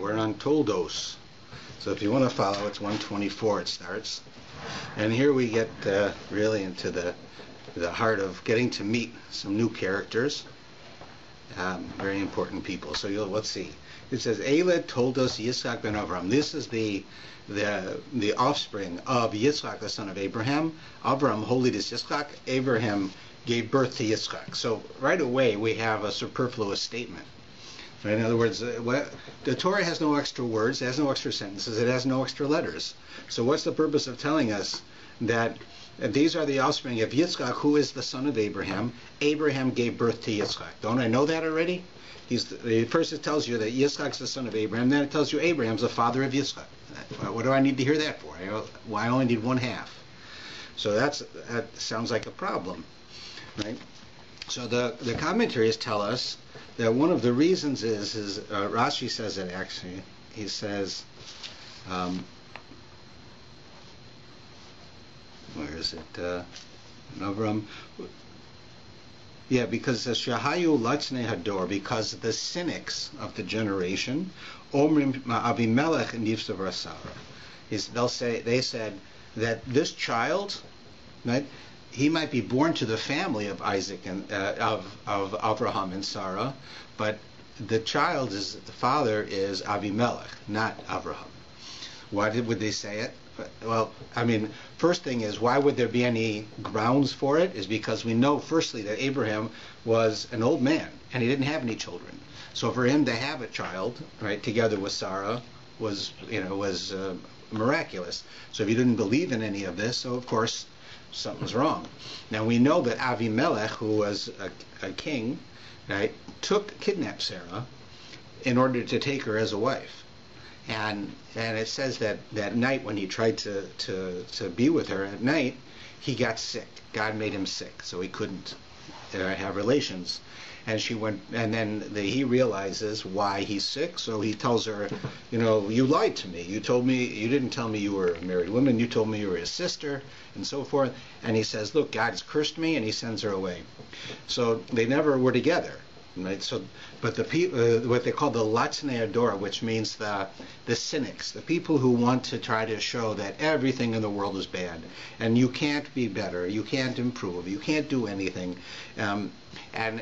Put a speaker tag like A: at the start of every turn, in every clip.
A: We're on Toldos. So if you want to follow, it's 124 it starts. And here we get really into the heart of getting to meet some new characters, very important people. So let's see. It says, Eile Toldos Yitzchak ben Avram. This is the offspring of Yitzchak, the son of Abraham. Avram holid is Yitzchak. Abraham gave birth to Yitzchak. So right away we have a superfluous statement. Right? In other words, the Torah has no extra words, it has no extra sentences, it has no extra letters. So what's the purpose of telling us that these are the offspring of Yitzchak, who is the son of Abraham? Abraham gave birth to Yitzchak. Don't I know that already? First it tells you that Yitzchak's the son of Abraham, then it tells you Abraham's the father of Yitzchak. What do I need to hear that for? I only need one half. So that sounds like a problem, right? So the commentaries tell us that one of the reasons is Rashi says it actually. He says, where is it? Avram. Yeah, because it says Shahayu Latzne Hador, because the cynics of the generation, Omrim Avimelech Nifsav Rasara. They said that this child, right? He might be born to the family of Isaac and of Abraham and Sarah, but the father is Avimelech, not Abraham. Why would they say it? Well, I mean, first thing is, why would there be any grounds for it? Is because we know, firstly, that Abraham was an old man and he didn't have any children. So for him to have a child, right, together with Sarah, was miraculous. So if you didn't believe in any of this, so of course something's wrong. Now we know that Avimelech, who was a king, right, kidnapped Sarah in order to take her as a wife. And it says that night when he tried to be with her at night, he got sick. God made him sick, so he couldn't have relations. And she went, and then he realizes why he's sick. So he tells her, you lied to me. You didn't tell me you were a married woman. You told me you were his sister, and so forth. And he says, look, God has cursed me, and he sends her away. So they never were together. Right. So, but the people, what they call the Latzne Ador, which means the cynics, the people who want to try to show that everything in the world is bad, and you can't be better, you can't improve, you can't do anything, and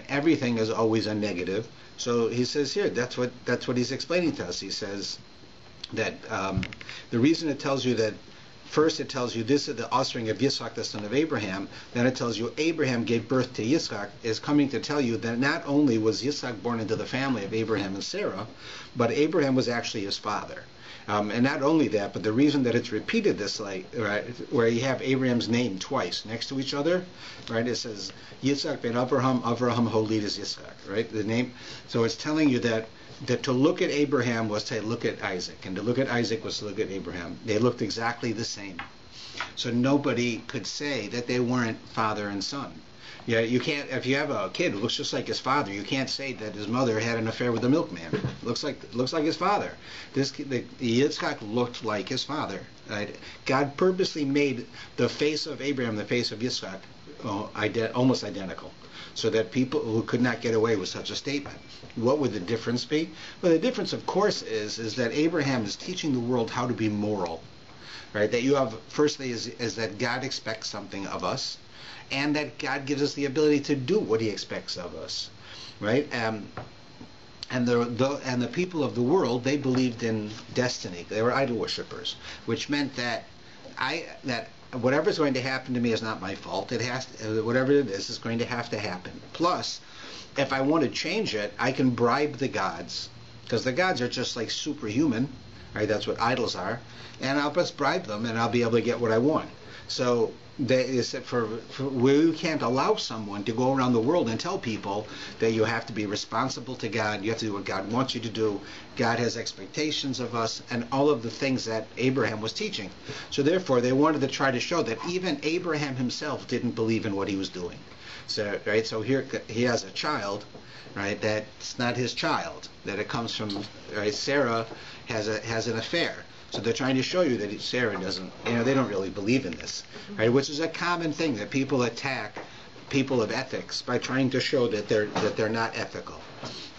A: everything is always a negative. So he says here, that's what he's explaining to us. He says that the reason it tells you that. First it tells you this is the offspring of Yitzchak, the son of Abraham. Then it tells you Abraham gave birth to Yitzchak, is coming to tell you that not only was Yitzchak born into the family of Abraham and Sarah, but Abraham was actually his father. And not only that, but the reason that it's repeated this way, right, where you have Abraham's name twice next to each other, right? It says Yitzchak ben Avraham, Avraham holid is Yitzchak, right? The name. So it's telling you that to look at Abraham was to look at Isaac, and to look at Isaac was to look at Abraham. They looked exactly the same. So nobody could say that they weren't father and son. Yeah, you can't. If you have a kid who looks just like his father, you can't say that his mother had an affair with the milkman. Looks like his father. Yitzchak looked like his father. Right? God purposely made the face of Abraham, the face of Yitzchak, almost identical, so that people who could not get away with such a statement. What would the difference be? Well, the difference, of course, is that Abraham is teaching the world how to be moral. Right? That you have, firstly, is that God expects something of us, and that God gives us the ability to do what he expects of us, right? And the people of the world, they believed in destiny. They were idol worshippers, which meant that whatever's going to happen to me is not my fault. Whatever it is going to have to happen. Plus, if I want to change it, I can bribe the gods, because the gods are just like superhuman, right? That's what idols are, and I'll just bribe them, and I'll be able to get what I want. So we can't allow someone to go around the world and tell people that you have to be responsible to God, you have to do what God wants you to do, God has expectations of us, and all of the things that Abraham was teaching. So therefore, they wanted to try to show that even Abraham himself didn't believe in what he was doing. So, right, so here he has a child, right, that's not his child, that it comes from, right, Sarah has an affair. So they're trying to show you that Sarah doesn't, they don't really believe in this, right? Which is a common thing that people attack people of ethics by trying to show that they're not ethical.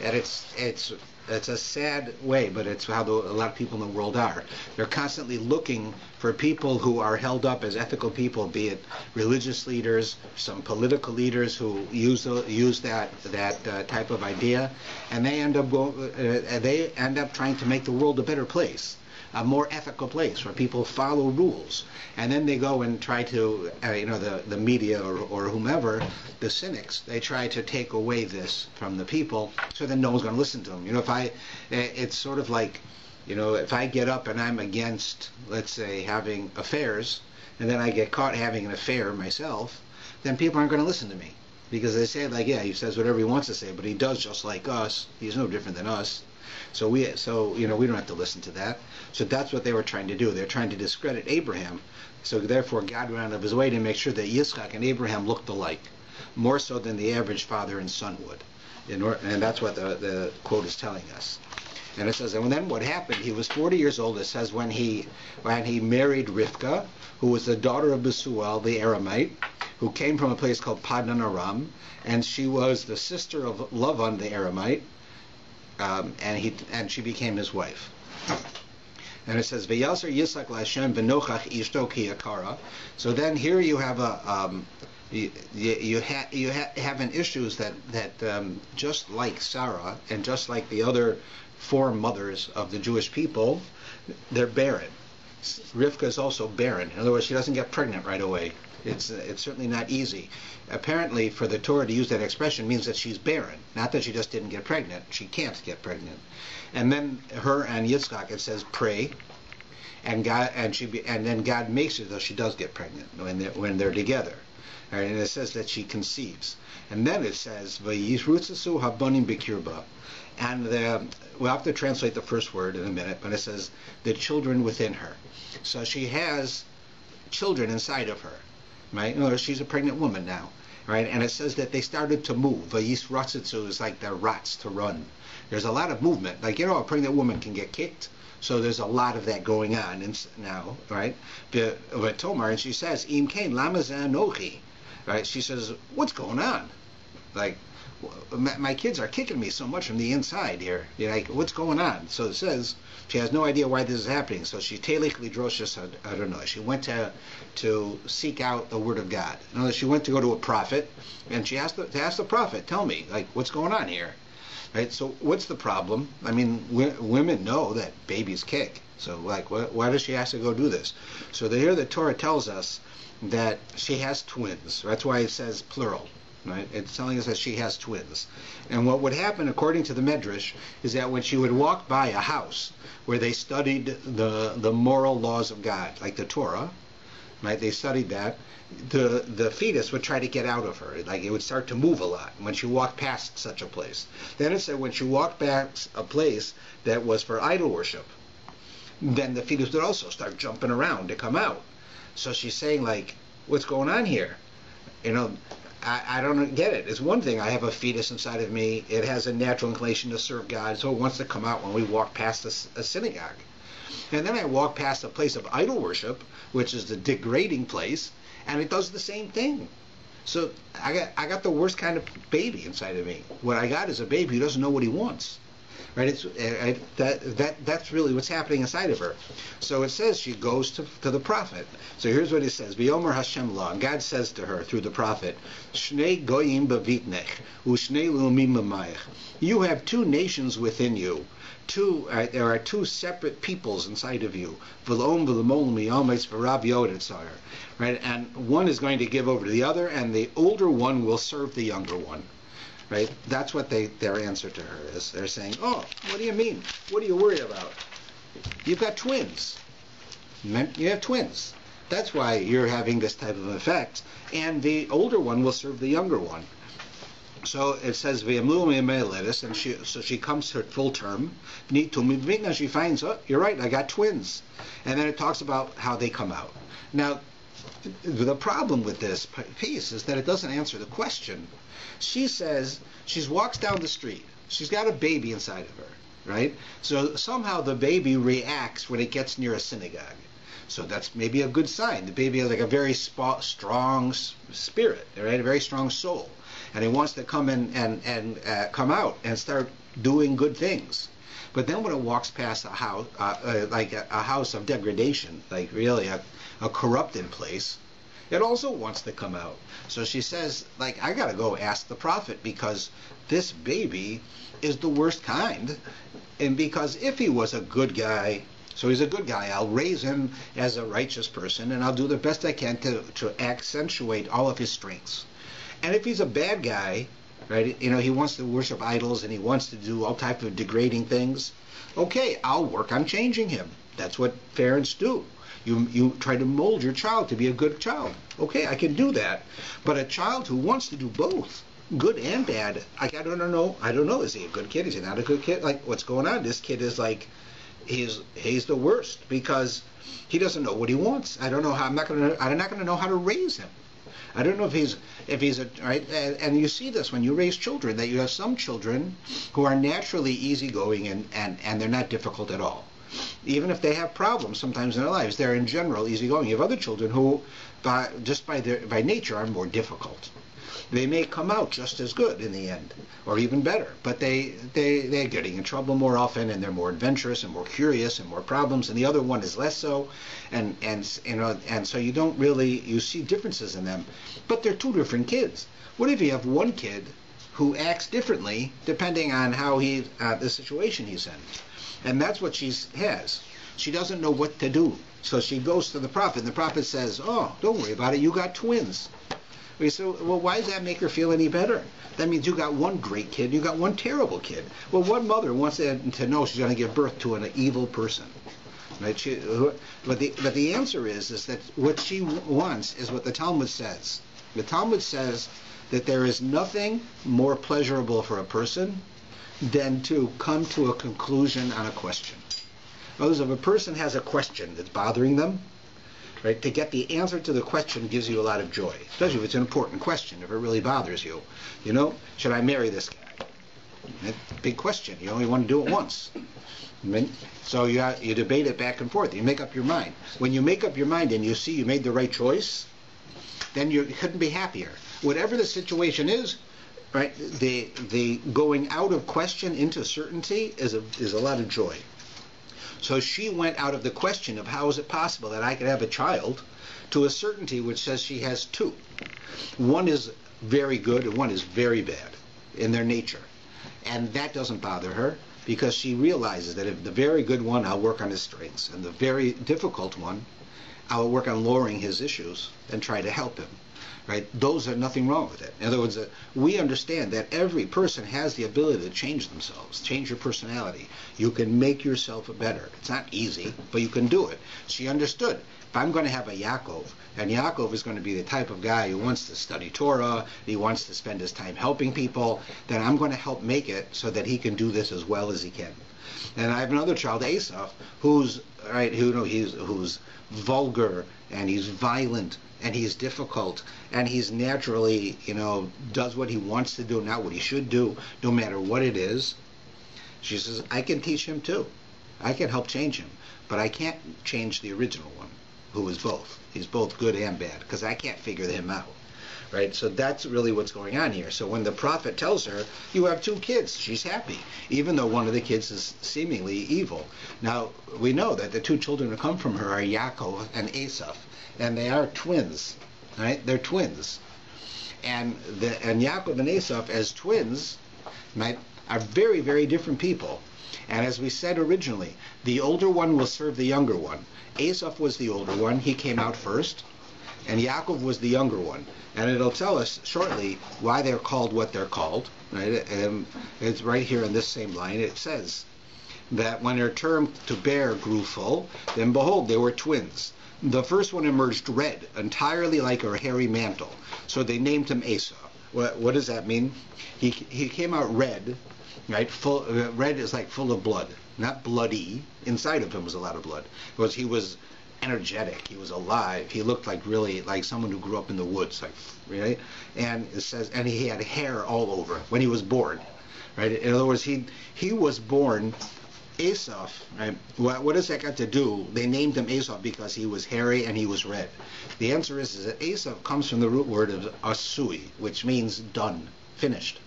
A: And it's it's a sad way, but it's how a lot of people in the world are. They're constantly looking for people who are held up as ethical people, be it religious leaders, some political leaders who use that type of idea, and they end up trying to make the world a better place, a more ethical place where people follow rules. And then they go and try to, the media or whomever, the cynics, they try to take away this from the people, so then no one's going to listen to them. It's sort of like, if I get up and I'm against, let's say, having affairs, and then I get caught having an affair myself, then people aren't going to listen to me. Because they say, like, yeah, he says whatever he wants to say, but he does just like us. He's no different than us. So we don't have to listen to that. So that's what they were trying to do. They're trying to discredit Abraham. So therefore, God went out of his way to make sure that Yitzchak and Abraham looked alike, more so than the average father and son would. And that's what the quote is telling us. And it says, and then what happened? He was 40 years old. It says when he married Rivka, who was the daughter of Besuel, the Aramite, who came from a place called Paddan Aram, and she was the sister of Lavan, the Aramite. And she became his wife. And it says, "V'yaser Yitzchak LaHashem v'nochach ishto ki yakara." So then here you have you have an issues that just like Sarah and just like the other four mothers of the Jewish people, they're barren. Rivka is also barren. In other words, she doesn't get pregnant right away. It's certainly not easy. Apparently, for the Torah to use that expression means that she's barren, not that she just didn't get pregnant. She can't get pregnant. And then her and Yitzchak, it says, pray, and then God makes her though she does get pregnant when they're together. All right, and it says that she conceives. And then it says, "Vayisrutzasu habanim bikirba," and we'll have to translate the first word in a minute, but it says the children within her. So she has children inside of her. Right? She's a pregnant woman now, right? And it says that they started to move. Vayisratzitzu is like the rats to run. There's a lot of movement. Like, a pregnant woman can get kicked, so there's a lot of that going on now, right? Tomar, and she says, Im kain lama zanochi, right? She says, what's going on? Like, my kids are kicking me so much from the inside here. Like, what's going on? So it says she has no idea why this is happening. So she telich lidroshis, I don't know. She went to seek out the word of God. In other words, she went to go to a prophet, and she asked the prophet, tell me, like, what's going on here? Right? So what's the problem? I mean, women know that babies kick. So, like, why does she have to go do this? So here the Torah tells us that she has twins. That's why it says plural. Right? It's telling us that she has twins. And what would happen, according to the Medrash, is that when she would walk by a house where they studied the moral laws of God, like the Torah, right? They studied that. The fetus would try to get out of her. Like, it would start to move a lot when she walked past such a place. Then it said when she walked past a place that was for idol worship, then the fetus would also start jumping around to come out. So she's saying, like, what's going on here? I don't get it. It's one thing, I have a fetus inside of me. It has a natural inclination to serve God, so it wants to come out when we walk past a synagogue. And then I walk past a place of idol worship, which is the degrading place, and it does the same thing. So I got the worst kind of baby inside of me. What I got is a baby who doesn't know what he wants. Right? That's really what's happening inside of her. So it says she goes to the prophet. So here's what it says: V'yomer Hashem la, and God says to her through the prophet, Shnei goyim b'vitnech, u'shnei lu'umim b'mayach. You have two nations within you. There are two separate peoples inside of you. V'lom v'lemol miyometz v'rav yodetzar. Right? And one is going to give over to the other, and the older one will serve the younger one. Right? That's what their answer to her is. They're saying, oh, what do you mean? What are you worried about? You've got twins. You have twins. That's why you're having this type of effect. And the older one will serve the younger one. So it says, and she comes to full term. She finds, oh, you're right, I got twins. And then it talks about how they come out. Now, the problem with this piece is that it doesn't answer the question. She says, she walks down the street. She's got a baby inside of her, right? So somehow the baby reacts when it gets near a synagogue. So that's maybe a good sign. The baby has like a very strong spirit, right? A very strong soul. And he wants to come in and come out and start doing good things. But then when it walks past a house, like a house of degradation, like really a corrupted place, it also wants to come out. So she says, like, I got to go ask the prophet, because this baby is the worst kind. And because if he was a good guy, so he's a good guy, I'll raise him as a righteous person, and I'll do the best I can to accentuate all of his strengths. And if he's a bad guy, right, he wants to worship idols and he wants to do all type of degrading things, okay, I'll work on changing him. That's what parents do. You try to mold your child to be a good child. Okay, I can do that. But a child who wants to do both, good and bad, I don't know. Is he a good kid? Is he not a good kid? Like, what's going on? This kid is like, he's the worst, because he doesn't know what he wants. I don't know how. I'm not gonna know how to raise him. I don't know if he's a right. And you see this when you raise children, that you have some children who are naturally easygoing and they're not difficult at all. Even if they have problems sometimes in their lives, they're in general easygoing. You have other children who, by nature, are more difficult. They may come out just as good in the end, or even better, but they're getting in trouble more often, and they're more adventurous and more curious and more problems, and the other one is less so, and so you see differences in them, but they're two different kids. What if you have one kid who acts differently depending on how the situation he's in? And that's what she has. She doesn't know what to do, so she goes to the prophet, and the prophet says, "Oh, don't worry about it. You got twins." We say, well, why does that make her feel any better? That means you got one great kid, you got one terrible kid. Well, what mother wants to know she's going to give birth to an evil person? Right? But the answer is that what she wants is what the Talmud says. The Talmud says that there is nothing more pleasurable for a person than to come to a conclusion on a question. In other words, if a person has a question that's bothering them, right, to get the answer to the question gives you a lot of joy, especially if it's an important question, if it really bothers you. Should I marry this guy? Big question. You only want to do it once. So you debate it back and forth. You make up your mind. When you make up your mind and you see you made the right choice, then you couldn't be happier. Whatever the situation is, right, the going out of question into certainty is a lot of joy. So she went out of the question of how is it possible that I could have a child to a certainty which says she has two. One is very good and one is very bad in their nature. And that doesn't bother her, because she realizes that if the very good one, I'll work on his strengths, and the very difficult one, I'll work on lowering his issues and try to help him. Right? Those are nothing wrong with it. In other words, we understand that every person has the ability to change themselves, change your personality. You can make yourself better. It's not easy, but you can do it. She understood, if I'm going to have a Yaakov, and Yaakov is going to be the type of guy who wants to study Torah, he wants to spend his time helping people, then I'm going to help make it so that he can do this as well as he can. And I have another child, Asaph, who's vulgar, and he's violent, and he's difficult, and he's naturally, does what he wants to do, not what he should do, no matter what it is. She says, I can teach him too. I can help change him, but I can't change the original one, who is both. He's both good and bad, because I can't figure him out. Right? So that's really what's going on here. So when the prophet tells her, you have two kids, she's happy, even though one of the kids is seemingly evil. Now, we know that the two children who come from her are Yaakov and Asaph, and they are twins. Right? They're twins. And Yaakov and Asaph, as twins, right, are very, very different people. And as we said originally, the older one will serve the younger one. Asaph was the older one. He came out first. And Yaakov was the younger one. And it'll tell us shortly why they're called what they're called. Right? It's right here in this same line. It says that when their term to bear grew full, then behold, they were twins. The first one emerged red, entirely like a hairy mantle. So they named him Esau. What does that mean? He came out red, right? Red is like full of blood, not bloody. Inside of him was a lot of blood. Because he was energetic, he was alive, he looked like really like someone who grew up in the woods, like, right? And it says, and he had hair all over when he was born, right? In other words, he was born Asaph, right? What does that got to do? They named him Asaph because he was hairy and he was red. The answer is that Asaph comes from the root word of asui, which means done, finished.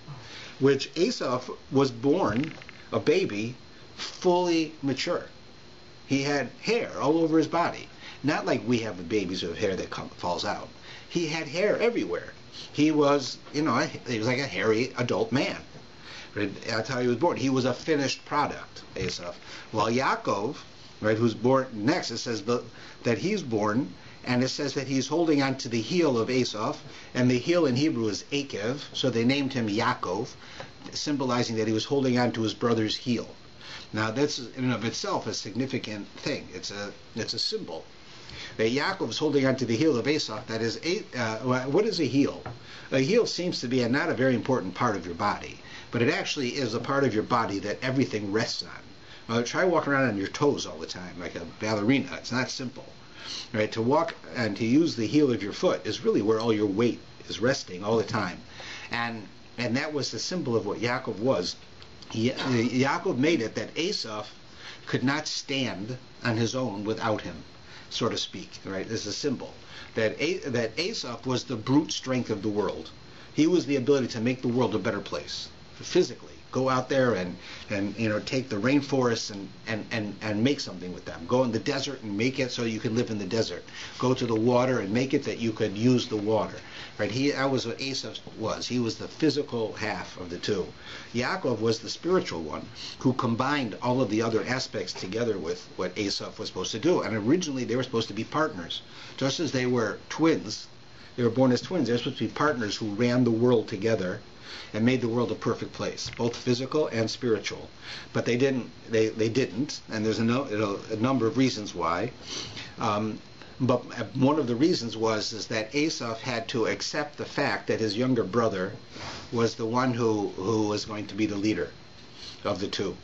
A: Which Asaph was born a baby fully mature. He had hair all over his body. Not like we have babies who have hair that falls out. He had hair everywhere. He was, he was like a hairy adult man. That's how he was born. He was a finished product, Esav. While Yaakov, right, who's born next, it says that he's born, and it says that he's holding on to the heel of Esav, and the heel in Hebrew is Akev, so they named him Yaakov, symbolizing that he was holding on to his brother's heel. Now, that's in and of itself a significant thing. It's a symbol. That Yaakov is holding on to the heel of Esav. That is, what is a heel? A heel seems to be not a very important part of your body, but it actually is a part of your body that everything rests on. Well, try walking around on your toes all the time, like a ballerina. It's not simple. Right? To walk and to use the heel of your foot is really where all your weight is resting all the time. And that was the symbol of what Yaakov was. Yaakov made it that Esav could not stand on his own without him, so to speak. Right? This is a symbol that Esav was the brute strength of the world. He was the ability to make the world a better place physically. Go out there and take the rainforests and make something with them. Go in the desert and make it so you can live in the desert. Go to the water and make it that you could use the water. Right? That was what Esav was. He was the physical half of the two. Yaakov was the spiritual one who combined all of the other aspects together with what Esav was supposed to do. And originally they were supposed to be partners. Just as they were twins, they were born as twins, they were supposed to be partners who ran the world together and made the world a perfect place, both physical and spiritual. But they didn't, and there's a number of reasons why. But one of the reasons is that Esav had to accept the fact that his younger brother was the one who was going to be the leader of the two.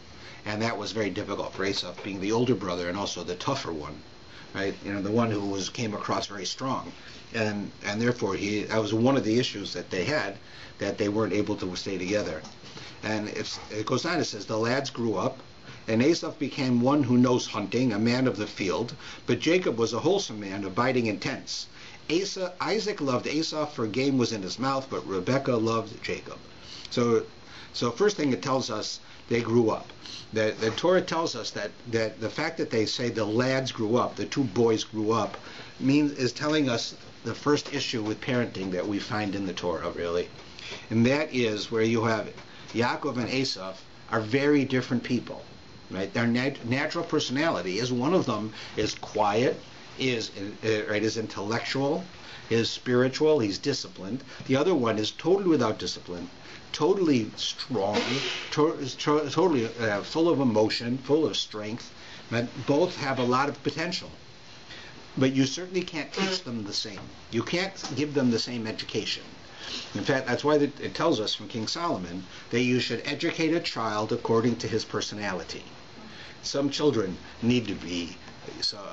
A: And that was very difficult for Esav, being the older brother and also the tougher one. Right? The one who came across very strong. And therefore that was one of the issues that they had, that they weren't able to stay together. And it goes on, it says, the lads grew up, and Esav became one who knows hunting, a man of the field, but Jacob was a wholesome man, abiding in tents. Isaac loved Esav, for game was in his mouth, but Rebekah loved Jacob. So first thing it tells us, they grew up. The Torah tells us that the fact that they say the lads grew up, the two boys grew up, is telling us the first issue with parenting that we find in the Torah, really. And that is where you have Yaakov and Esav are very different people. Right? Their natural personality is, one of them is quiet, is intellectual, is spiritual, he's disciplined. The other one is totally without discipline, totally strong, totally full of emotion, full of strength. But both have a lot of potential. But you certainly can't teach them the same. You can't give them the same education. In fact, that's why it tells us from King Solomon that you should educate a child according to his personality. Some children need to be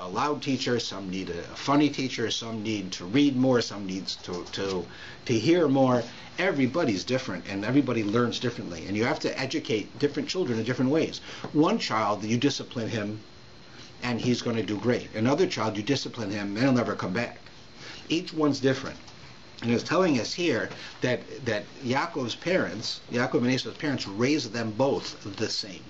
A: a loud teacher, some need a funny teacher, some need to read more, some needs to hear more. Everybody's different, and everybody learns differently. And you have to educate different children in different ways. One child, you discipline him, and he's going to do great. Another child, you discipline him, and he'll never come back. Each one's different. And it's telling us here that Yaakov's parents, Yaakov and Esau's parents, raised them both the same.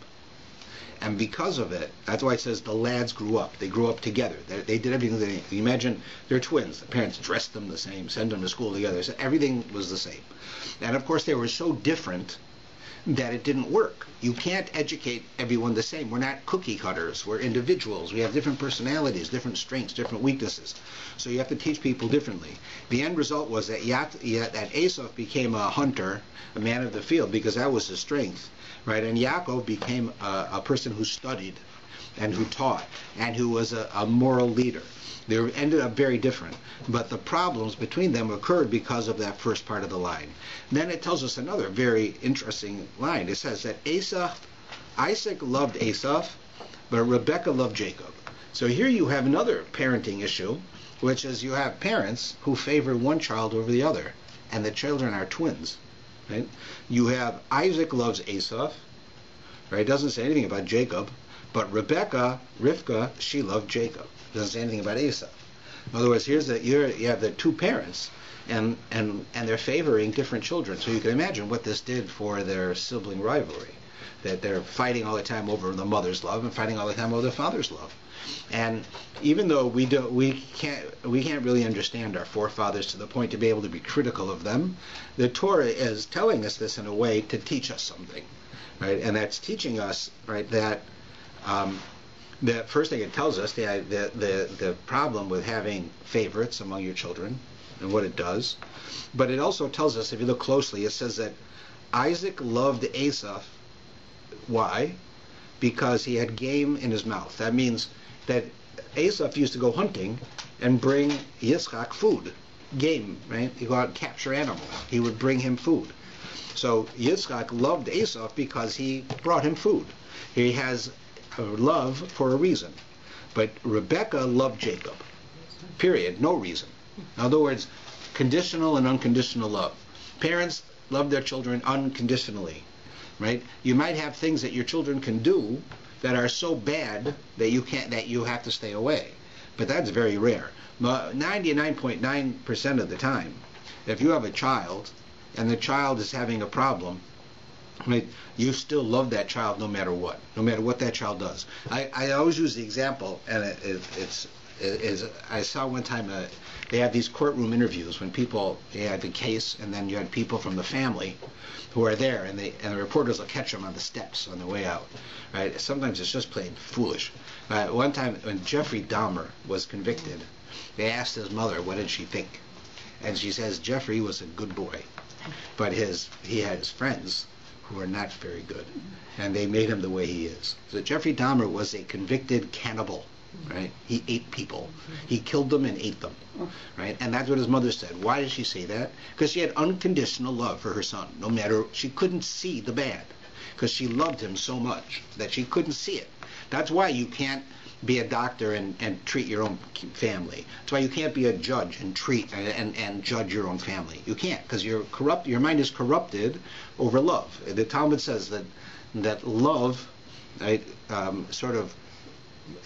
A: And because of it, that's why it says the lads grew up. They grew up together. They did everything. You imagine they're twins. The parents dressed them the same, sent them to school together. So everything was the same. And of course, they were so different that it didn't work. You can't educate everyone the same. We're not cookie cutters. We're individuals. We have different personalities, different strengths, different weaknesses. So you have to teach people differently. The end result was that Esav became a hunter, a man of the field, because that was his strength. Right? And Yaakov became a person who studied and who taught and who was a moral leader. They ended up very different. But the problems between them occurred because of that first part of the line. And then it tells us another very interesting line. It says that Isaac loved Esav, but Rebekah loved Jacob. So here you have another parenting issue, which is you have parents who favor one child over the other, and the children are twins. Right? You have Isaac loves Esav, right? It doesn't say anything about Jacob, but Rivka, she loved Jacob. It doesn't say anything about Esav. In other words, you have the two parents, and they're favoring different children. So you can imagine what this did for their sibling rivalry. that they're fighting all the time over the mother's love and fighting all the time over the father's love. And even though we can't really understand our forefathers to the point to be able to be critical of them, the Torah is telling us this in a way to teach us something, right? And that's teaching us, right, that the first thing it tells us, the problem with having favorites among your children and what it does. But it also tells us, if you look closely, it says that Isaac loved Esau. Why? Because he had game in his mouth. That means that Esau used to go hunting and bring Yitzchak food, game, right? He'd go out and capture animals. He would bring him food. So Yitzchak loved Esau because he brought him food. He has a love for a reason. But Rebekah loved Jacob. Period. No reason. In other words, conditional and unconditional love. Parents love their children unconditionally, right? You might have things that your children can do that are so bad that you have to stay away, but that's very rare. 99.9% of the time, if you have a child and the child is having a problem, right, you still love that child no matter what that child does. I always use the example, and I saw one time they have these courtroom interviews when people, you had the case, and then you had people from the family who are there, and the reporters will catch them on the steps on the way out. Right? Sometimes it's just plain foolish. One time when Jeffrey Dahmer was convicted, they asked his mother, what did she think? And she says, Jeffrey was a good boy, but he had his friends who were not very good, and they made him the way he is. So Jeffrey Dahmer was a convicted cannibal. Right? He ate people. He killed them and ate them. Right? And that's what his mother said. Why did she say that? Because she had unconditional love for her son. No matter, she couldn't see the bad. Because she loved him so much that she couldn't see it. That's why you can't be a doctor and treat your own family. That's why you can't be a judge and treat and judge your own family. You can't, because your mind is corrupted over love. The Talmud says that love, right,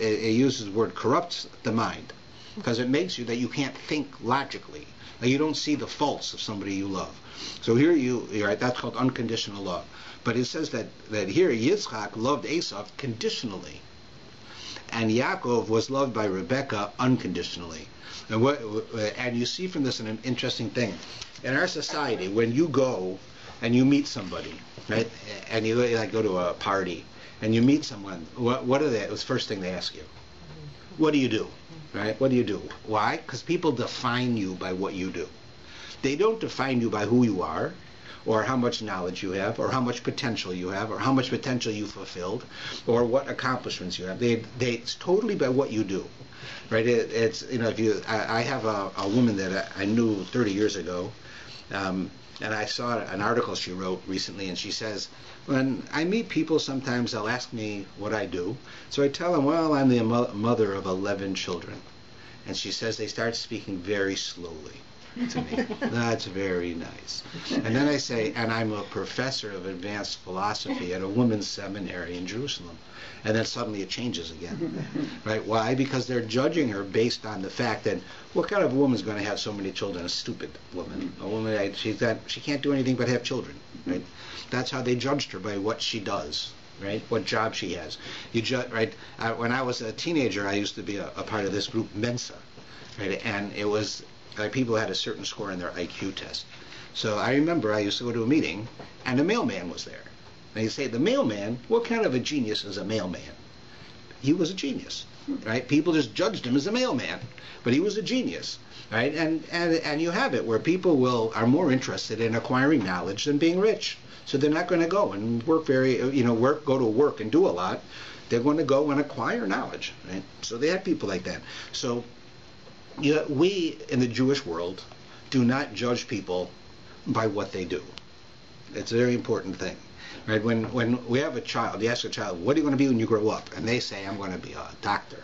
A: it uses the word corrupts the mind, because it makes you that you can't think logically. Like you don't see the faults of somebody you love. So here you're right, that's called unconditional love. But it says that here Yitzchak loved Esau conditionally, and Yaakov was loved by Rebekah unconditionally. And you see from this an interesting thing. In our society, when you go and you meet somebody, right, and you like go to a party, and you meet someone, what are they? It was the first thing they ask you. What do you do? Right? What do you do? Why? Because people define you by what you do. They don't define you by who you are, or how much knowledge you have, or how much potential you have, or how much potential you fulfilled, or what accomplishments you have. It's totally by what you do. Right? I have a woman that I knew 30 years ago, and I saw an article she wrote recently, and she says, when I meet people, sometimes they'll ask me what I do. So I tell them, well, I'm the mother of 11 children. And she says they start speaking very slowly to me. That's very nice. And then I say, and I'm a professor of advanced philosophy at a women's seminary in Jerusalem. And then suddenly it changes again. Right? Why? Because they're judging her based on the fact that what kind of a woman is going to have so many children? A stupid woman. A woman, she can't do anything but have children. Right? That's how they judged her, by what she does. Right? What job she has. Right? When I was a teenager, I used to be a part of this group, Mensa. Right? And it was people had a certain score in their IQ test. So I remember I used to go to a meeting, and a mailman was there. And you say, the mailman, what kind of a genius is a mailman? He was a genius, right? People just judged him as a mailman, but he was a genius, right? And you have it where people are more interested in acquiring knowledge than being rich. So they're not going to go and go to work and do a lot. They're going to go and acquire knowledge, right? So they have people like that. So we in the Jewish world do not judge people by what they do. It's a very important thing. Right? When we have a child, you ask a child, what are you going to be when you grow up? And they say, I'm going to be a doctor.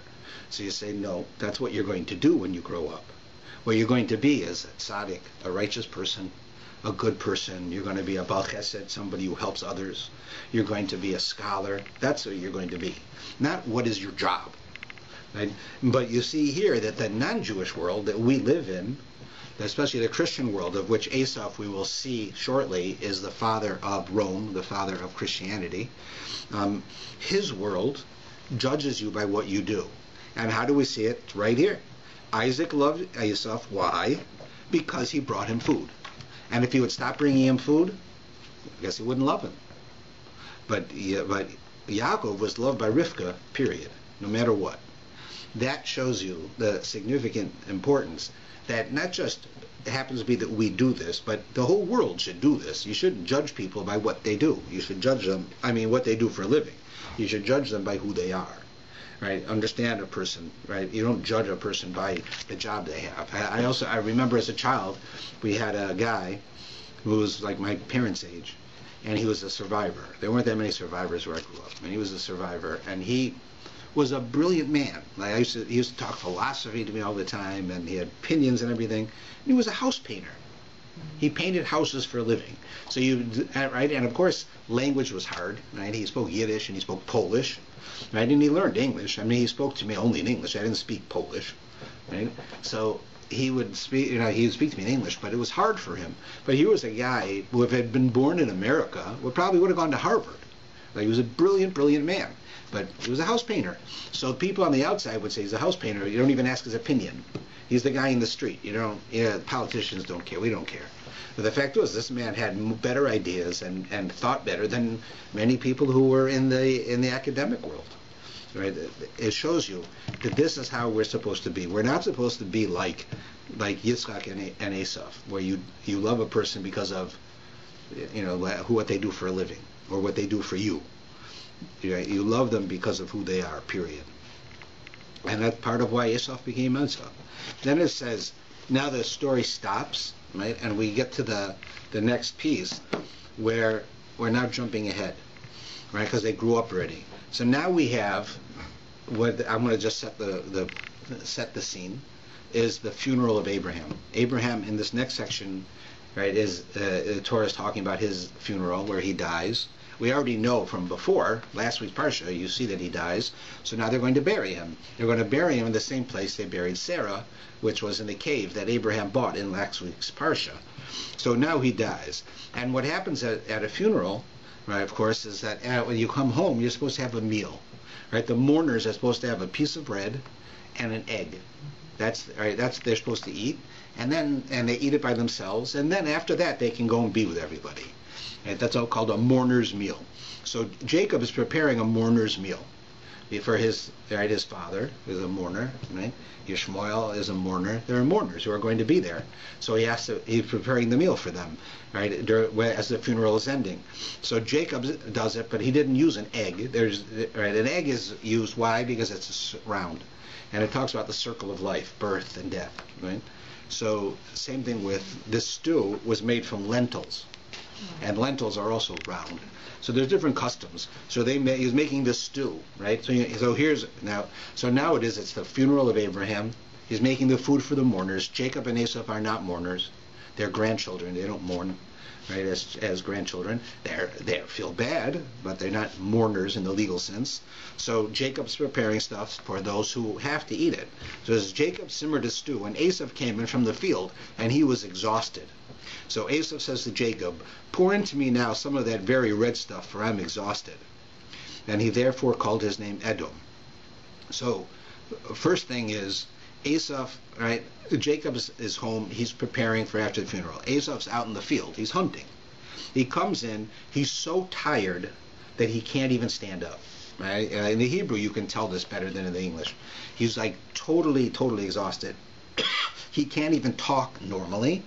A: So you say, no, that's what you're going to do when you grow up. What you're going to be is a tzaddik, a righteous person, a good person. You're going to be a bal chesed, somebody who helps others. You're going to be a scholar. That's what you're going to be. Not what is your job. Right? But you see here that the non-Jewish world that we live in, especially the Christian world, of which Asaph, we will see shortly, is the father of Rome, the father of Christianity, his world judges you by what you do. And how do we see it? Right here. Isaac loved Asaph. Why? Because he brought him food. And if he would stop bringing him food, I guess he wouldn't love him. But Yaakov was loved by Rivka, period, no matter what. That shows you the significant importance that not just happens to be that we do this, but the whole world should do this. You shouldn't judge people by what they do. You should judge them, what they do for a living. You should judge them by who they are. Right? Understand a person, right? You don't judge a person by the job they have. I remember as a child, we had a guy who was like my parents' age, and he was a survivor. There weren't that many survivors where I grew up, and he was a survivor, and he was a brilliant man. Like he used to talk philosophy to me all the time, and he had opinions and everything. And he was a house painter. He painted houses for a living. So right, and of course, language was hard. Right, he spoke Yiddish and he spoke Polish. Right, and he learned English. He spoke to me only in English. I didn't speak Polish. Right, so he would speak. He would speak to me in English, but it was hard for him. But he was a guy who, if had been born in America, would have gone to Harvard. Like, he was a brilliant, brilliant man. But he was a house painter. So people on the outside would say he's a house painter. You don't even ask his opinion. He's the guy in the street. Politicians don't care. We don't care. But the fact was, this man had better ideas and thought better than many people who were in the academic world. Right? It shows you that this is how we're supposed to be. We're not supposed to be like Yitzchak and Asaph, where you love a person because of what they do for a living or what they do for you. You love them because of who they are, period. And that's part of why Asaph became Esau. Then it says, now the story stops, right? And we get to the next piece where we're now jumping ahead, right? Because they grew up already. So now we have what I'm going to just set the scene, is the funeral of Abraham. Abraham in this next section, right, is the Torah is talking about his funeral where he dies. We already know from before, last week's Parsha, you see that he dies. So now they're going to bury him. They're going to bury him in the same place they buried Sarah, which was in the cave that Abraham bought in last week's Parsha. So now he dies. And what happens at a funeral, right, of course, is that when you come home, you're supposed to have a meal. Right? The mourners are supposed to have a piece of bread and an egg. That's they're supposed to eat. And they eat it by themselves. And then after that, they can go and be with everybody. Right? That's all called a mourner's meal. So Jacob is preparing a mourner's meal for his father, who is a mourner. Right? Yishmael is a mourner. There are mourners who are going to be there. So he's preparing the meal for them, right, as the funeral is ending. So Jacob does it, but he didn't use an egg. An egg is used. Why? Because it's round. And it talks about the circle of life, birth and death. Right? So same thing with this stew was made from lentils. And lentils are also round. So there's different customs. So he's making this stew, right? So now it's the funeral of Abraham. He's making the food for the mourners. Jacob and Esau are not mourners. They're grandchildren. They don't mourn, right, as grandchildren. They feel bad, but they're not mourners in the legal sense. So Jacob's preparing stuff for those who have to eat it. So as Jacob simmered his stew, and Esau came in from the field, and he was exhausted. So Esau says to Jacob, pour into me now some of that very red stuff, for I'm exhausted. And he therefore called his name Edom. So first thing is, Esau, right, Jacob is home, he's preparing for after the funeral. Esau's out in the field, he's hunting. He comes in, he's so tired that he can't even stand up. Right? In the Hebrew, you can tell this better than in the English. He's like totally, totally exhausted. He can't even talk normally.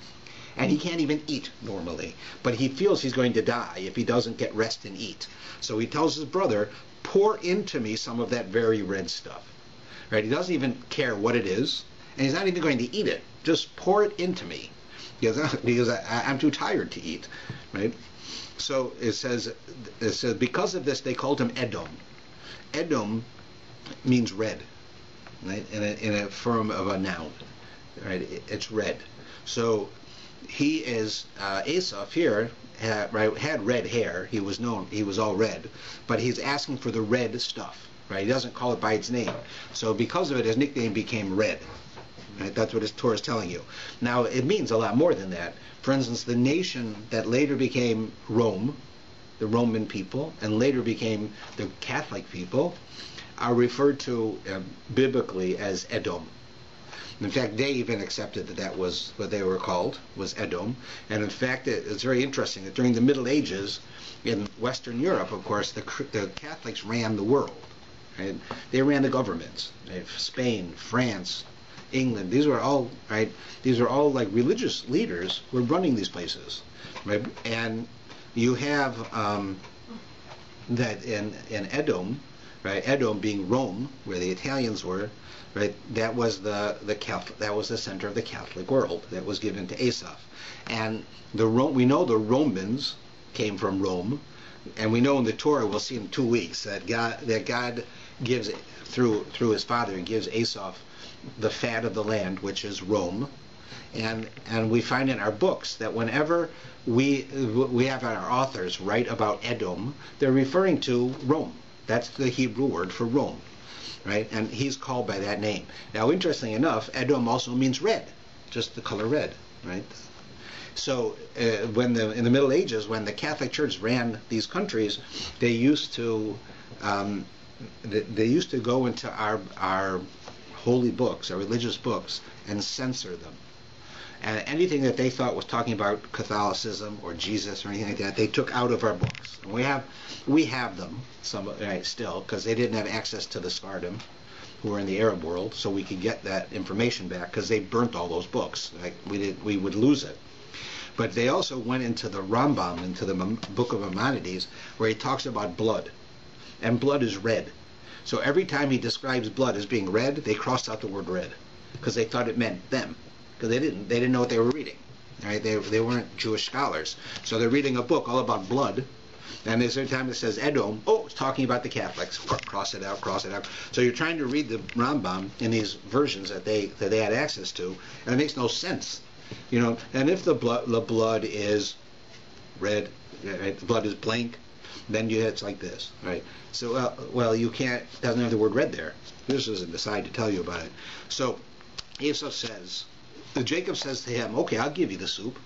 A: And he can't even eat normally. But he feels he's going to die if he doesn't get rest and eat. So he tells his brother, pour into me some of that very red stuff. Right? He doesn't even care what it is. And he's not even going to eat it. Just pour it into me. Because I'm too tired to eat. Right? So it says, because of this, they called him Edom. Edom means red. Right? In a form of a noun. Right? It's red. So he is Asaph here had red hair. He was all red, but he's asking for the red stuff. right? He doesn't call it by its name. So because of it, his nickname became Red. Right? That's what his Torah is telling you. Now, it means a lot more than that. For instance, the nation that later became Rome, the Roman people, and later became the Catholic people, are referred to biblically as Edom. In fact, they even accepted that that was what they were called, was Edom. And in fact, it's very interesting that during the Middle Ages, in Western Europe, of course, the Catholics ran the world. Right? They ran the governments. Right? Spain, France, England. These were all right. These are all like religious leaders who were running these places. Right? And you have that in Edom, right? Edom being Rome, where the Italians were. Right, that was the Catholic, that was the center of the Catholic world that was given to Asaph, and we know the Romans came from Rome, and we know in the Torah, we'll see in 2 weeks, that God gives through his father, gives Asaph the fat of the land, which is Rome, and we find in our books that whenever we have our authors write about Edom, they're referring to Rome. That's the Hebrew word for Rome. Right, and he's called by that name. Now, interestingly enough, Edom also means red, just the color red. Right. So, in the Middle Ages, when the Catholic Church ran these countries, they used to go into our holy books, our religious books, and censor them. And anything that they thought was talking about Catholicism or Jesus or anything like that, they took out of our books. And we have them still, because they didn't have access to the Sephardim, who were in the Arab world, so we could get that information back, because they burnt all those books. We would lose it. But they also went into the Rambam, into the Book of Maimonides, where he talks about blood, and blood is red. So every time he describes blood as being red, they crossed out the word red, because they thought it meant them. Because they didn't know what they were reading. Right? They weren't Jewish scholars, so they're reading a book all about blood, and there's every time it says Edom, it's talking about the Catholics. Cross it out, cross it out. So you're trying to read the Rambam in these versions that they had access to, and it makes no sense, And if the blood is red, right, the blood is blank, then it's like this, right? So you can't, doesn't have the word red there. This is an aside to tell you about it. So Esau says. Jacob says to him, okay, I'll give you the soup,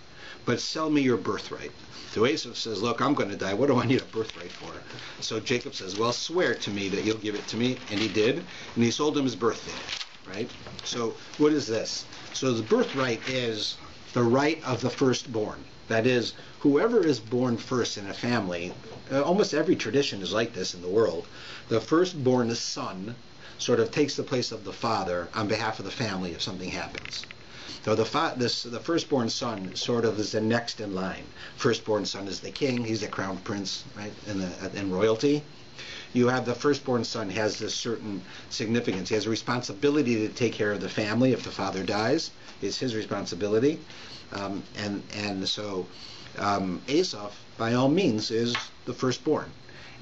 A: but sell me your birthright. So Esau says, look, I'm going to die. What do I need a birthright for? So Jacob says, well, swear to me that you'll give it to me. And he did. And he sold him his birthday. Right? So what is this? So the birthright is the right of the firstborn. That is, whoever is born first in a family, almost every tradition is like this in the world, the firstborn son sort of takes the place of the father on behalf of the family if something happens. So the firstborn son sort of is the next in line. Firstborn son is the king; he's the crown prince, right? In royalty, you have the firstborn son has this certain significance. He has a responsibility to take care of the family if the father dies. It's his responsibility, so Esau, by all means, is the firstborn.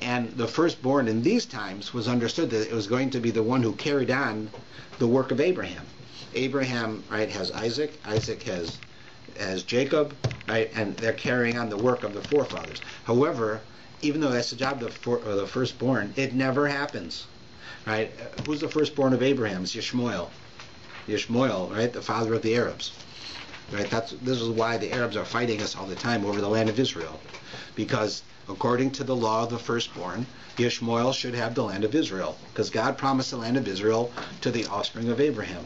A: And the firstborn in these times was understood that it was going to be the one who carried on the work of Abraham. Abraham, right, has Isaac. Isaac has Jacob, right, and they're carrying on the work of the forefathers. However, even though that's the job of the firstborn, it never happens, right? Who's the firstborn of Abraham? It's Yishmael. Yishmael, right, the father of the Arabs. Right? This is why the Arabs are fighting us all the time over the land of Israel, because according to the law of the firstborn, Yishmael should have the land of Israel, because God promised the land of Israel to the offspring of Abraham.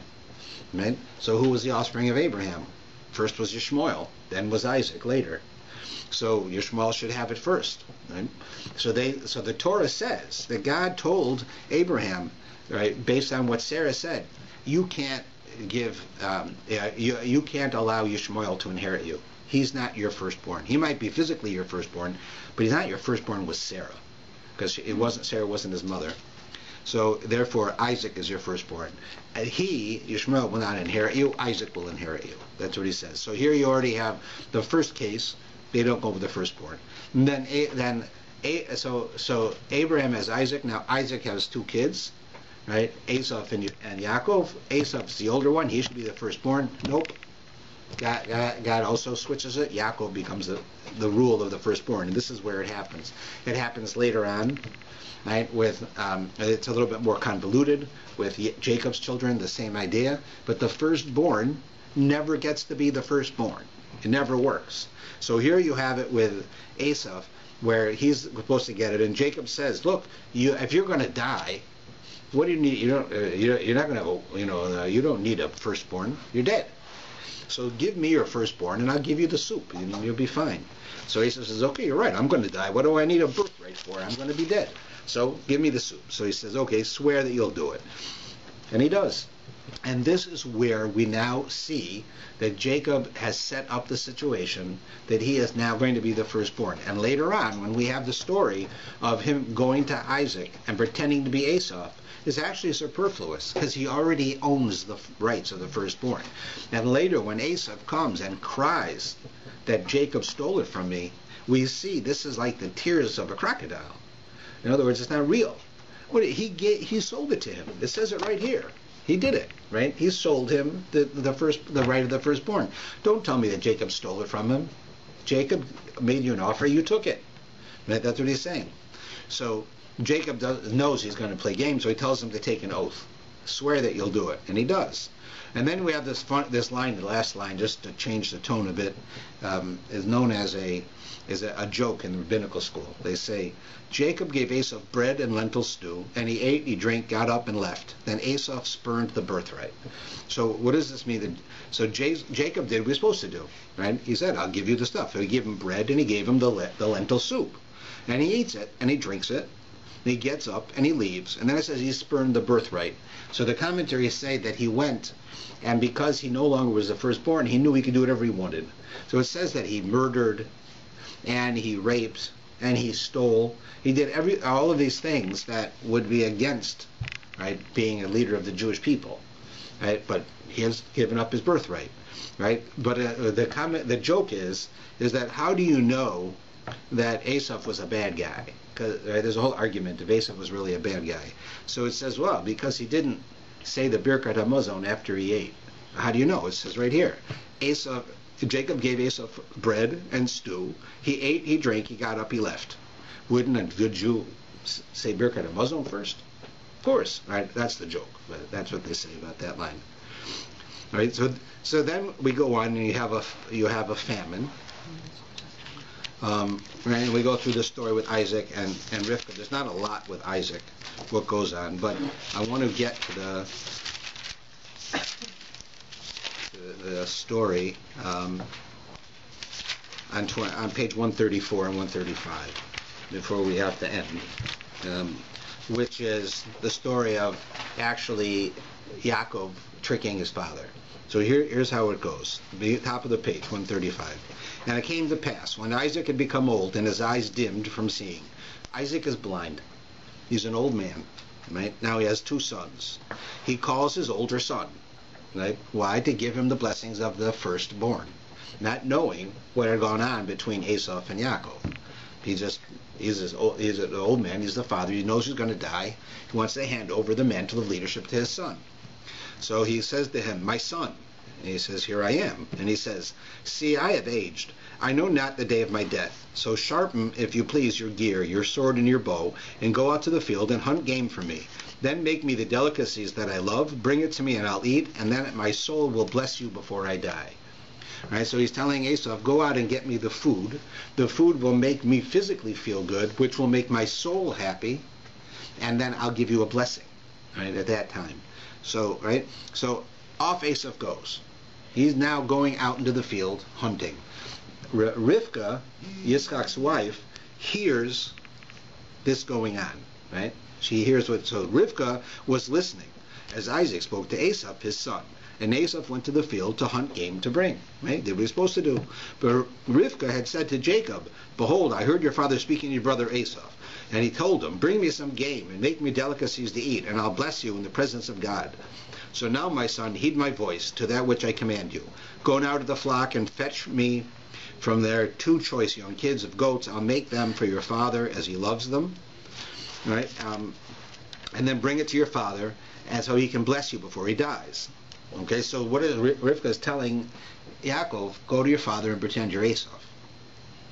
A: Right? So who was the offspring of Abraham? First was Yishmael, then was Isaac later. So Yishmael should have it first. Right? So the Torah says that God told Abraham, right, based on what Sarah said, you can't you can't allow Yishmael to inherit you. He's not your firstborn. He might be physically your firstborn, but he's not your firstborn with Sarah, because Sarah wasn't his mother. So therefore, Isaac is your firstborn. And Yishmael, will not inherit you. Isaac will inherit you. That's what he says. So here you already have the first case. They don't go with the firstborn. And so Abraham has Isaac. Now Isaac has two kids, right? Esau and Yaakov. Esau's the older one. He should be the firstborn. Nope. God also switches it. Yaakov becomes the rule of the firstborn, and this is where it happens. It happens later on, right? With it's a little bit more convoluted with Jacob's children, the same idea, but the firstborn never gets to be the firstborn. It never works. So here you have it with Esau, where he's supposed to get it, and Jacob says, "Look, if you're going to die, what do you need? You're not going to have you don't need a firstborn. You're dead. So give me your firstborn, and I'll give you the soup. You'll be fine." So Esau says, "Okay, you're right. I'm going to die. What do I need a birthright for? I'm going to be dead. So give me the soup." So he says, "Okay, swear that you'll do it," and he does. And this is where we now see that Jacob has set up the situation that he is now going to be the firstborn. And later on, when we have the story of him going to Isaac and pretending to be Esau, is actually superfluous because he already owns the rights of the firstborn. And later, when Esau comes and cries that Jacob stole it from me, we see this is like the tears of a crocodile. In other words, it's not real. He sold it to him. It says it right here. He did it, right? He sold him the right of the firstborn. Don't tell me that Jacob stole it from him. Jacob made you an offer, you took it. Right? That's what he's saying. So Jacob knows he's going to play games, so he tells him to take an oath. Swear that you'll do it, and he does. And then we have this line, the last line, just to change the tone a bit, is known as a joke in the rabbinical school. They say, Jacob gave Esau bread and lentil stew, and he ate, he drank, got up, and left. Then Esau spurned the birthright. So what does this mean? So Jacob did what he was supposed to do, right? He said, I'll give you the stuff. He gave him bread, and he gave him the lentil soup. And he eats it, and he drinks it, and he gets up, and he leaves. And then it says he spurned the birthright. So the commentaries say that he went, and because he no longer was the firstborn, he knew he could do whatever he wanted. So it says that he murdered, and he raped, and he stole. He did all of these things that would be against, right, being a leader of the Jewish people, right? But he has given up his birthright, right? But the joke is that how do you know that Esau was a bad guy? Because there's a whole argument if Esau was really a bad guy. So it says, well, because he didn't say the Birkat HaMazon after he ate. How do you know? It says right here, Jacob gave Esau bread and stew. He ate, he drank, he got up, he left. Wouldn't a good Jew say Birkat HaMazon first? Of course, right? That's the joke. But that's what they say about that line. All right. So then we go on, and you have a famine. And we go through the story with Isaac and Rivka. There's not a lot with Isaac, what goes on, but I want to get to the story on page 134 and 135 before we have to end, which is the story of actually Yaakov tricking his father. So here's how it goes. The top of the page, 135. And it came to pass, when Isaac had become old and his eyes dimmed from seeing. Isaac is blind. He's an old man, right? Now he has two sons. He calls his older son, right? Why? To give him the blessings of the firstborn, not knowing what had gone on between Esau and Yaakov. He's an old man. He's the father. He knows he's going to die. He wants to hand over the mantle of leadership to his son. So he says to him, my son. And he says, here I am. And he says, see, I have aged. I know not the day of my death. So sharpen, if you please, your gear, your sword and your bow, and go out to the field and hunt game for me. Then make me the delicacies that I love, bring it to me, and I'll eat, and then my soul will bless you before I die. All right, so he's telling Esau, go out and get me the food. The food will make me physically feel good, which will make my soul happy, and then I'll give you a blessing, right, at that time. So, right, so off Esau goes. He's now going out into the field hunting. Rivka, Yitzchak's wife, hears this going on, right? She hears so Rivka was listening as Isaac spoke to Esau, his son. And Esau went to the field to hunt game to bring, right? Did what he was supposed to do. But Rivka had said to Jacob, behold, I heard your father speaking to your brother Esau. And he told him, bring me some game and make me delicacies to eat, and I'll bless you in the presence of God. So now, my son, heed my voice to that which I command you. Go now to the flock and fetch me from there 2 choice young kids of goats. I'll make them for your father as he loves them. Right? And then bring it to your father, and so he can bless you before he dies. Okay, so what is Rivka is telling Yaakov? Go to your father and pretend you're Esau.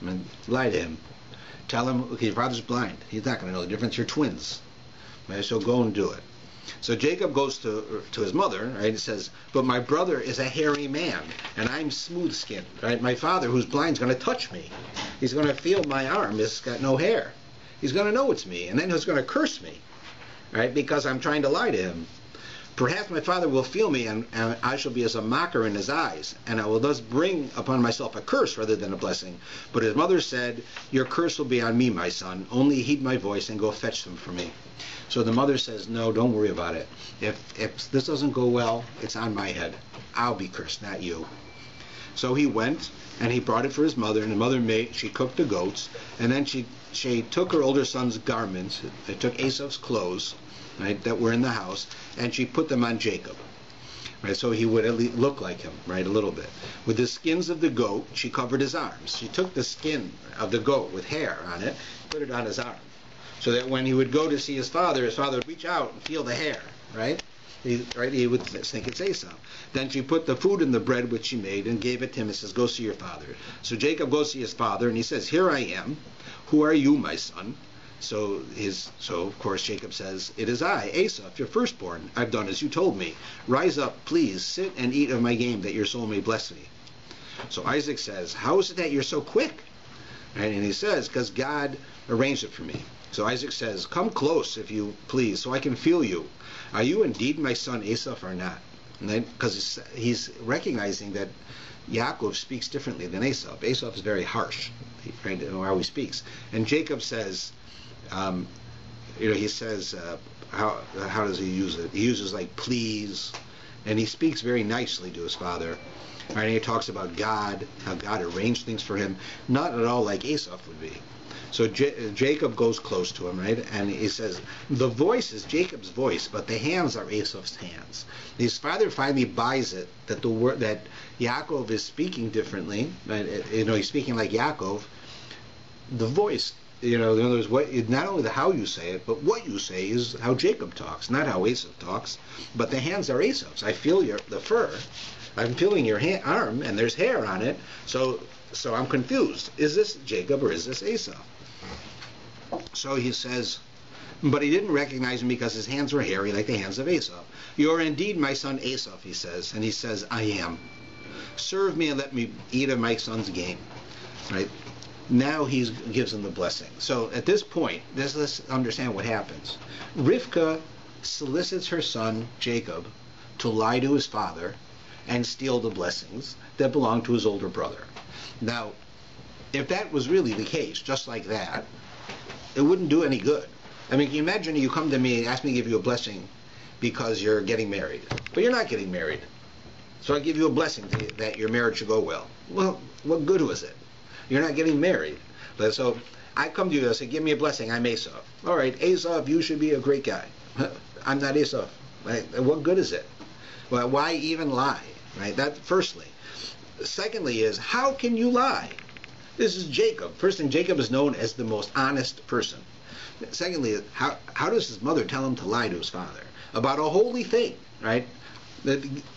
A: I mean, lie to him. Tell him, okay, your father's blind. He's not going to know the difference. You're twins. Right? So go and do it. So Jacob goes to his mother, right? He says, but my brother is a hairy man, and I'm smooth-skinned, right? My father, who's blind, is going to touch me. He's going to feel my arm. It's got no hair. He's going to know it's me, and then he's going to curse me, right? Because I'm trying to lie to him. Perhaps my father will feel me, and I shall be as a mocker in his eyes, and I will thus bring upon myself a curse rather than a blessing. But his mother said, your curse will be on me, my son. Only heed my voice and go fetch them for me. So the mother says, no, don't worry about it. If this doesn't go well, it's on my head. I'll be cursed, not you. So he went, and he brought it for his mother, and the mother she cooked the goats, and then she took her older son's garments, they took Esau's clothes, right, that were in the house, and she put them on Jacob, right, so he would at least look like him, right, a little bit. With the skins of the goat, she covered his arms. She took the skin of the goat with hair on it, put it on his arm, so that when he would go to see his father would reach out and feel the hair, right? He would think it's Esau. Then she put the food in the bread which she made and gave it to him and says, go see your father. So Jacob goes to see his father, and he says, here I am. Who are you, my son? So of course Jacob says, it is I, Esau, your firstborn. I've done as you told me. Rise up, please, sit and eat of my game, that your soul may bless me. So Isaac says, how is it that you're so quick? Right? And he says, because God arranged it for me. So Isaac says, come close, if you please, so I can feel you. Are you indeed my son Esau or not? Because he's recognizing that Yaakov speaks differently than Esau. Esau is very harsh, right, in how he speaks. And Jacob says, he says, how does he use it? He uses like please, and he speaks very nicely to his father. Right, and he talks about God, how God arranged things for him, not at all like Esau would be. So Jacob goes close to him, right, and he says, the voice is Jacob's voice, but the hands are Esau's hands. His father finally buys it, that the word that Yaakov is speaking differently, right? He's speaking like Yaakov. The voice, in other words, not only how you say it, but what you say is how Jacob talks, not how Esau talks. But the hands are Esau's. I feel the fur. I'm feeling your arm, and there's hair on it. So I'm confused. Is this Jacob or is this Esau? So he says, but he didn't recognize him because his hands were hairy like the hands of Esau. You're indeed my son Esau, he says. And he says, I am. Serve me and let me eat of my son's game. Right? Now he gives him the blessing. So at this point, let's understand what happens. Rivka solicits her son Jacob to lie to his father and steal the blessings that belong to his older brother. Now, if that was really the case, just like that, it wouldn't do any good. I mean, can you imagine you come to me and ask me to give you a blessing because you're getting married, but you're not getting married. So I give you a blessing that your marriage should go well. Well, what good was it? You're not getting married. So I come to you and say, give me a blessing, I'm Esau. All right, Esau, you should be a great guy. I'm not Esau. Right? What good is it? Well, why even lie? Right? That firstly. Secondly is, how can you lie? This is Jacob. First thing, Jacob is known as the most honest person. Secondly, how does his mother tell him to lie to his father about a holy thing, right?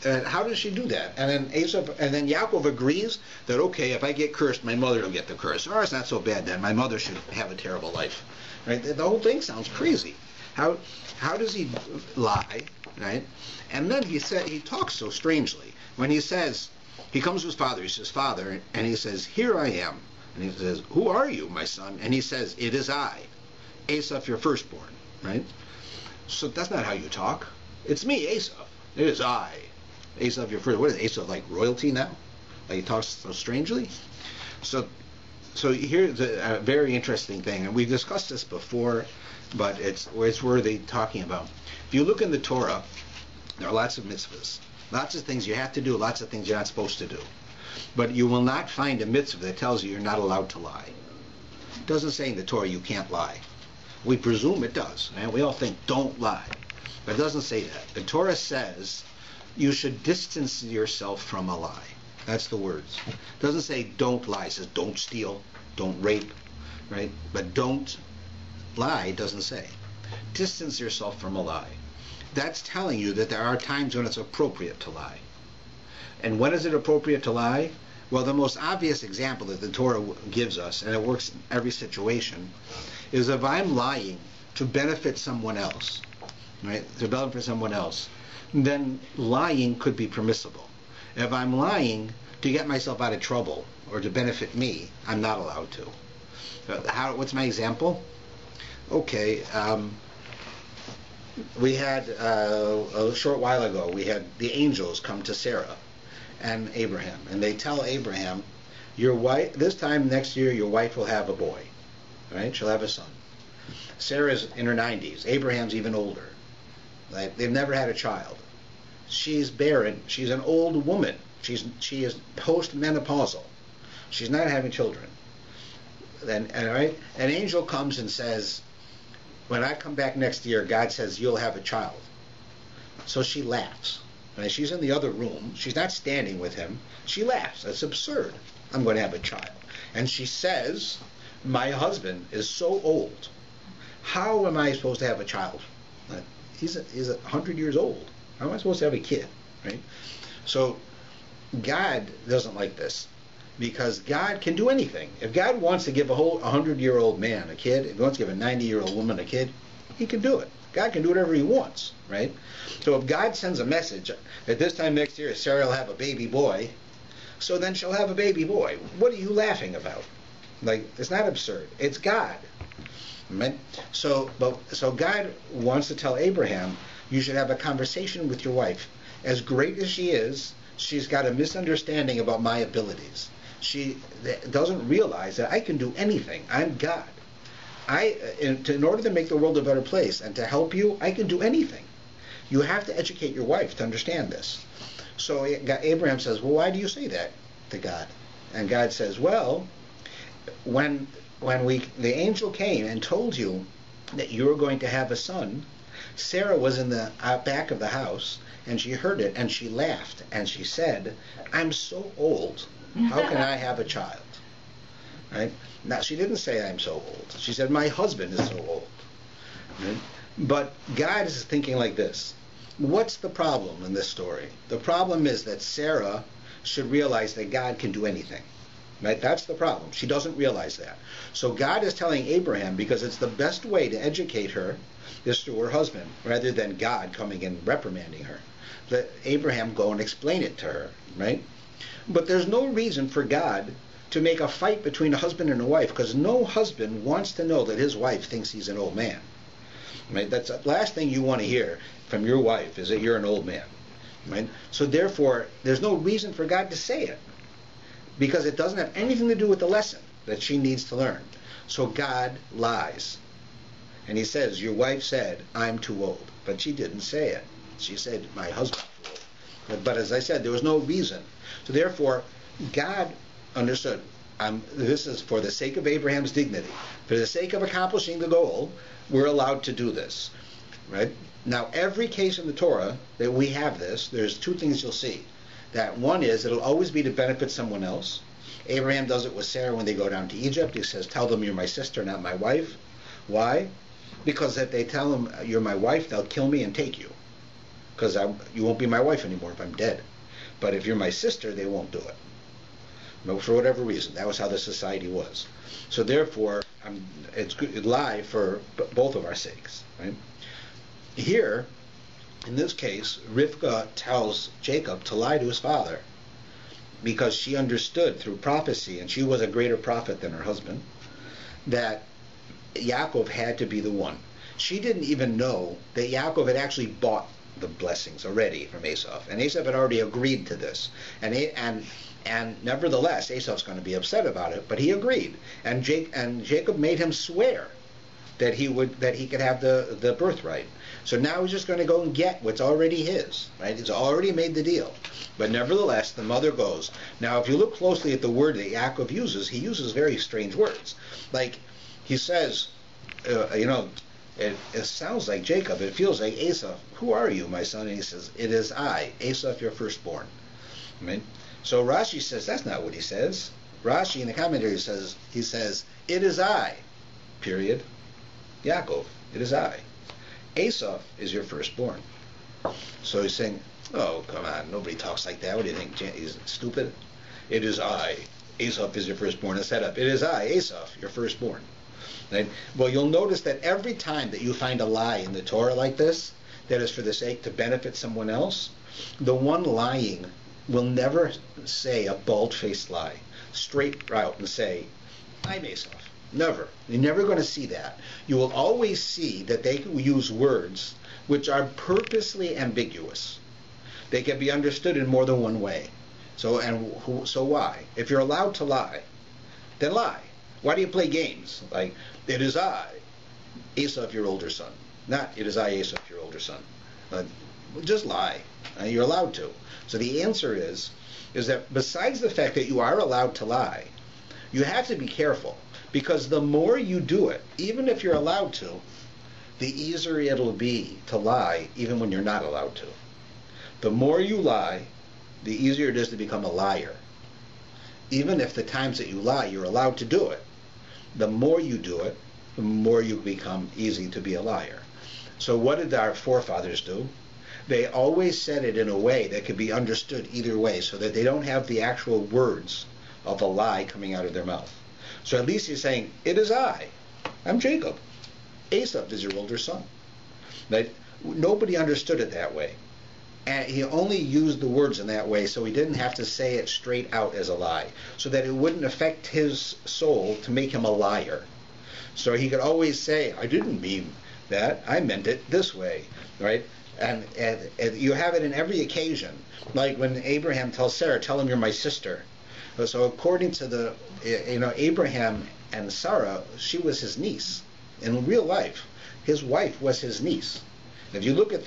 A: How does she do that? And then Yaakov agrees that, okay, if I get cursed, my mother will get the curse. Or it's not so bad then. My mother should have a terrible life, right? The whole thing sounds crazy. How does he lie, right? And then he talks so strangely. When he says, he comes to his father, he says, Father, and he says, here I am. And he says, who are you, my son? And he says, it is I, Esau, your firstborn, right? So that's not how you talk. It's me, Esau. It is I, Esau, your first. What is Esau, like royalty now? Like he talks so strangely? So here's a very interesting thing, and we've discussed this before, but it's worthy talking about. If you look in the Torah, there are lots of mitzvahs. Lots of things you have to do, lots of things you're not supposed to do. But you will not find a mitzvah that tells you you're not allowed to lie. It doesn't say in the Torah you can't lie. We presume it does, and we all think don't lie. But it doesn't say that. The Torah says you should distance yourself from a lie. That's the words. It doesn't say don't lie. It says don't steal, don't rape, right? But don't lie doesn't say. Distance yourself from a lie. that's telling you that there are times when it's appropriate to lie. And when is it appropriate to lie? Well, the most obvious example that the Torah gives us, and it works in every situation, is if I'm lying to benefit someone else, right? To benefit someone else, then lying could be permissible. If I'm lying to get myself out of trouble or to benefit me, I'm not allowed to. What's my example? Okay, we had a short while ago, we had the angels come to Sarah and Abraham, and they tell Abraham, your wife, this time next year your wife will have a boy, right? She'll have a son. Sarah's in her 90s. Abraham's even older. Like, they've never had a child. She's barren. She's an old woman. She is post-menopausal. She's not having children. Then, right? An angel comes and says, when I come back next year, God says you'll have a child. So she laughs. Right? She's in the other room. She's not standing with him. She laughs. That's absurd. I'm going to have a child. And she says, my husband is so old. How am I supposed to have a child? He's 100 years old. How am I supposed to have a kid? Right? So God doesn't like this, because God can do anything. If God wants to give a whole 100-year-old man a kid, if he wants to give a 90-year-old woman a kid, he can do it. God can do whatever he wants, right? So if God sends a message at this time next year, Sarah will have a baby boy, so then she'll have a baby boy. What are you laughing about? Like, it's not absurd. It's God. Right? So God wants to tell Abraham, you should have a conversation with your wife. As great as she is, she's got a misunderstanding about my abilities. She doesn't realize that I can do anything. I'm God. In order to make the world a better place and to help you, I can do anything. You have to educate your wife to understand this. So Abraham says, well, why do you say that to God? And God says, well, when the angel came and told you that you were going to have a son, Sarah was in the back of the house, and she heard it, and she laughed, and she said, I'm so old. How can I have a child? Right? Now, she didn't say I'm so old. She said, my husband is so old. Right? But God is thinking like this. What's the problem in this story? The problem is that Sarah should realize that God can do anything. Right? That's the problem. She doesn't realize that. So God is telling Abraham, because it's the best way to educate her is through her husband, rather than God coming and reprimanding her. Let Abraham go and explain it to her, right? But there's no reason for God to make a fight between a husband and a wife, because no husband wants to know that his wife thinks he's an old man. Right? That's the last thing you want to hear from your wife, is that you're an old man. Right? So therefore, there's no reason for God to say it, because it doesn't have anything to do with the lesson that she needs to learn. So God lies. And he says, your wife said, I'm too old. But she didn't say it. She said, my husband's too old. But as I said, there was no reason. So therefore, God understood, this is for the sake of Abraham's dignity. For the sake of accomplishing the goal, we're allowed to do this. Right? Now, every case in the Torah that we have this, there's two things you'll see. That one is, it'll always be to benefit someone else. Abraham does it with Sarah when they go down to Egypt. He says, tell them you're my sister, not my wife. Why? Because if they tell them you're my wife, they'll kill me and take you. Because you won't be my wife anymore if I'm dead. But if you're my sister, they won't do it. But for whatever reason, that was how the society was. So therefore, it's good lie for both of our sakes. Right? Here, in this case, Rivka tells Jacob to lie to his father, because she understood through prophecy, and she was a greater prophet than her husband, that Yaakov had to be the one. She didn't even know that Yaakov had actually bought the blessings already from Esau, and Esau had already agreed to this. And nevertheless, Esau's going to be upset about it, but he agreed. And Jacob made him swear that he could have the birthright. So now he's just going to go and get what's already his. Right? He's already made the deal. But nevertheless, the mother goes. Now, if you look closely at the word that Yaakov uses, he uses very strange words. Like, he says, it sounds like Jacob. It feels like Esau. Who are you, my son? And he says, it is I, Esau, your firstborn. Right? So Rashi says that's not what he says. Rashi in the commentary says, it is I, period. Yaakov, it is I. Esau is your firstborn. So he's saying, oh, come on, nobody talks like that. What do you think? He's stupid? It is I. Esau is your firstborn. It's set up. It is I, Esau, your firstborn. Right? Well, you'll notice that every time that you find a lie in the Torah like this, that is for the sake to benefit someone else, the one lying will never say a bald-faced lie, straight out and say, I'm Esau. Never. You're never going to see that. You will always see that they use words which are purposely ambiguous. They can be understood in more than one way. So why? If you're allowed to lie, then lie. Why do you play games? Like, it is I, Esau, your older son. Not, it is I, Esau, your older son. Just lie. You're allowed to. So the answer is that besides the fact that you are allowed to lie, you have to be careful. Because the more you do it, even if you're allowed to, the easier it'll be to lie even when you're not allowed to. The more you lie, the easier it is to become a liar. Even if the times that you lie, you're allowed to do it, the more you do it, the more you become easy to be a liar. So what did our forefathers do? They always said it in a way that could be understood either way, so that they don't have the actual words of a lie coming out of their mouth. So at least he's saying, it is I. I'm Jacob. Esau is your older son. That nobody understood it that way. And he only used the words in that way so he didn't have to say it straight out as a lie, so that it wouldn't affect his soul to make him a liar. So he could always say, I didn't mean that. I meant it this way. Right? And you have it in every occasion. Like when Abraham tells Sarah, tell him you're my sister. So according to Abraham and Sarah, she was his niece. In real life, his wife was his niece. If you look at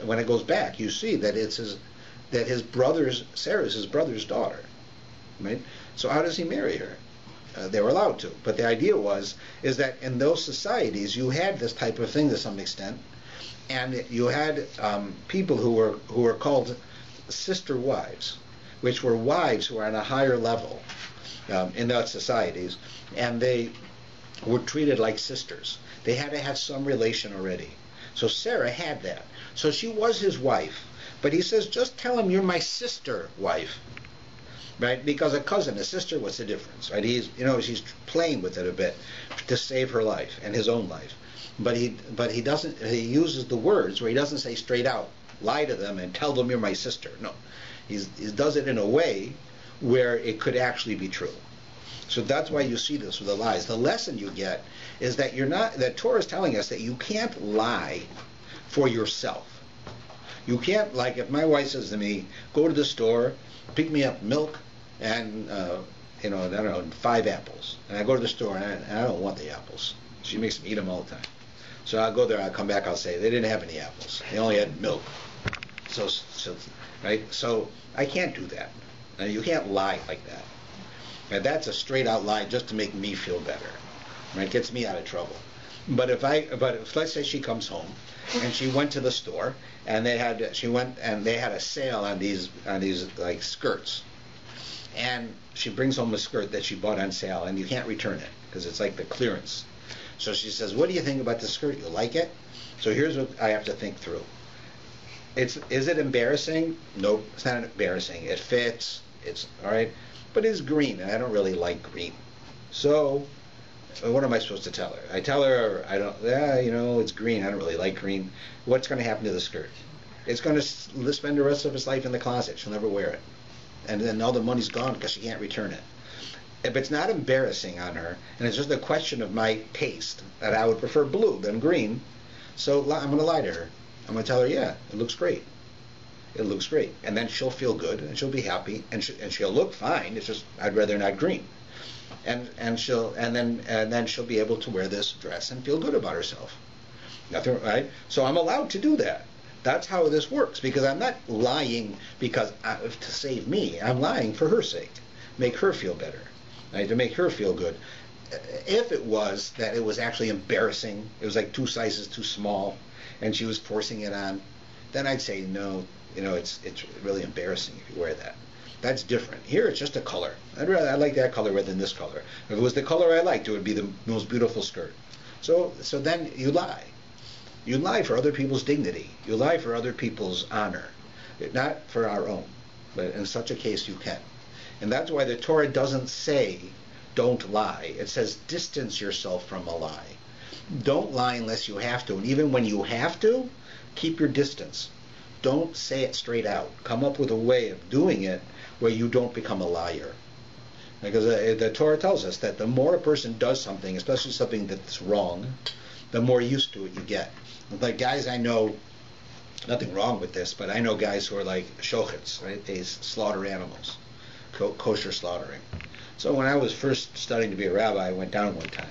A: when it goes back, you see that Sarah's his brother's daughter, right? So how does he marry her? They were allowed to, but the idea is that in those societies you had this type of thing to some extent, and you had people who were called sister wives, which were wives who were on a higher level in those societies, and they were treated like sisters. They had to have some relation already. So Sarah had that. So she was his wife. But he says, just tell him you're my sister wife. Right? Because a cousin, a sister, what's the difference? Right? He's playing with it a bit to save her life and his own life. But he doesn't, he uses the words where he doesn't say straight out, lie to them and tell them you're my sister. No. He does it in a way where it could actually be true. So that's why you see this with the lies. The lesson you get is that that Torah is telling us that you can't lie for yourself. You can't, like if my wife says to me, go to the store, pick me up milk and, I don't know, 5 apples. And I go to the store and I don't want the apples. She makes me eat them all the time. So I'll go there, I'll come back, I'll say, they didn't have any apples. They only had milk. So right? So I can't do that. Now, you can't lie like that. And that's a straight out lie just to make me feel better. Right? It gets me out of trouble. But if let's say she comes home and she went to the store and they had a sale on these like skirts, and she brings home a skirt that she bought on sale and you can't return it because it's like the clearance. So she says, what do you think about the skirt? You like it? So here's what I have to think through. Is it embarrassing? Nope, it's not embarrassing. It fits. It's all right, but it's green, and I don't really like green. So, what am I supposed to tell her? I tell her, it's green. I don't really like green. What's going to happen to the skirt? It's going to spend the rest of its life in the closet. She'll never wear it, and then all the money's gone because she can't return it. If it's not embarrassing on her, and it's just a question of my taste, that I would prefer blue than green, so I'm going to lie to her. I'm going to tell her, yeah, it looks great. It looks great. And then she'll feel good, and she'll be happy, and she'll look fine. It's just, I'd rather not green. And then she'll be able to wear this dress and feel good about herself. Nothing, right? So I'm allowed to do that. That's how this works, because I'm not lying to save me. I'm lying for her sake. Make her feel better. Right? To make her feel good. If it was that it was actually embarrassing, it was like 2 sizes too small, and she was forcing it on, then I'd say no. It's really embarrassing if you wear that. That's different. Here it's just a color. I like that color rather than this color. If it was the color I liked, it would be the most beautiful skirt. So then you lie. You lie for other people's dignity. You lie for other people's honor. Not for our own. But in such a case you can. And that's why the Torah doesn't say don't lie. It says distance yourself from a lie. Don't lie unless you have to. And even when you have to, keep your distance. Don't say it straight out. Come up with a way of doing it where you don't become a liar. Because the Torah tells us that the more a person does something, especially something that's wrong, the more used to it you get. Like guys I know, nothing wrong with this, but I know guys who are like shochets, right? They slaughter animals, kosher slaughtering. So when I was first studying to be a rabbi, I went down one time.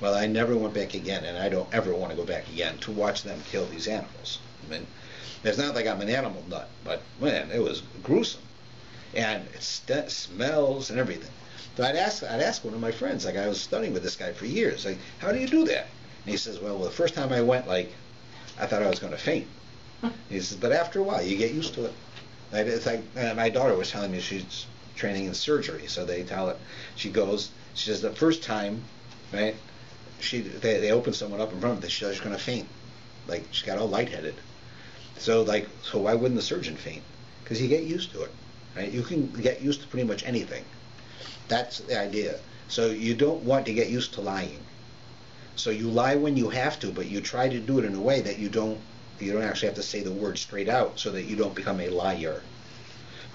A: Well, I never went back again, and I don't ever want to go back again to watch them kill these animals. I mean, it's not like I'm an animal nut, but man, it was gruesome, and it smells and everything. So I'd ask one of my friends, like I was studying with this guy for years, like, how do you do that? And he says, well, the first time I went, like, I thought I was going to faint. He says, but after a while, you get used to it. It's like my daughter was telling me she's training in surgery, so they tell it. She goes, she says the first time, right? They open someone up in front of her, she's going to faint, like she got all lightheaded. So why wouldn't the surgeon faint? Because you get used to it, right? You can get used to pretty much anything. That's the idea. So you don't want to get used to lying. So you lie when you have to, but you try to do it in a way that you don't actually have to say the word straight out, so that you don't become a liar,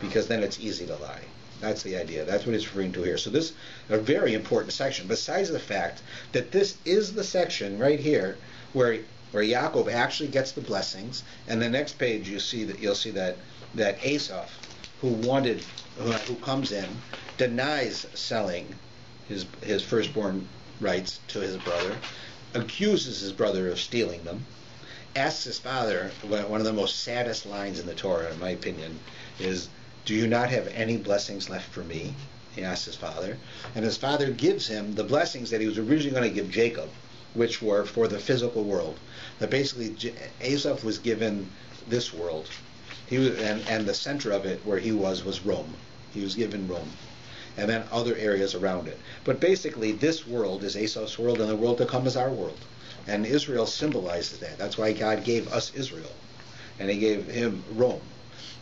A: because then it's easy to lie. That's the idea. That's what it's referring to here. So this is a very important section, besides the fact that this is the section right here where Yaakov actually gets the blessings, and the next page you'll see that Esau, who comes in, denies selling his firstborn rights to his brother, accuses his brother of stealing them, asks his father, one of the most saddest lines in the Torah, in my opinion, is, do you not have any blessings left for me? He asks his father. And his father gives him the blessings that he was originally going to give Jacob, which were for the physical world. That basically Esau was given this world. And the center of it, where he was Rome. He was given Rome. And then other areas around it. But basically this world is Esau's world, and the world to come is our world. And Israel symbolizes that. That's why God gave us Israel. And he gave him Rome.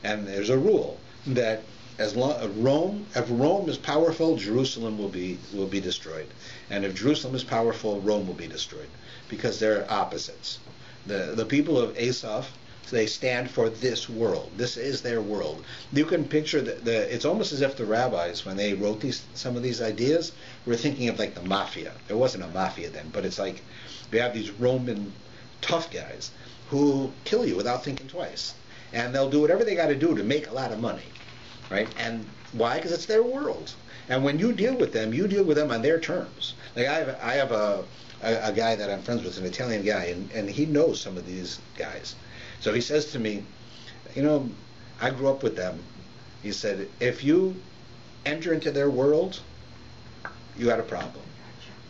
A: And there's a rule that if Rome is powerful, Jerusalem will be destroyed. And if Jerusalem is powerful, Rome will be destroyed. Because they're opposites. The people of Esau, they stand for this world. This is their world. You can picture it's almost as if the rabbis, when they wrote some of these ideas, were thinking of like the mafia. There wasn't a mafia then, but it's like we have these Roman tough guys who kill you without thinking twice. And they'll do whatever they got to do to make a lot of money, right? And why? Because it's their world. And when you deal with them on their terms. Like I have a guy that I'm friends with, an Italian guy, and he knows some of these guys. So he says to me, I grew up with them. He said, if you enter into their world, you got a problem.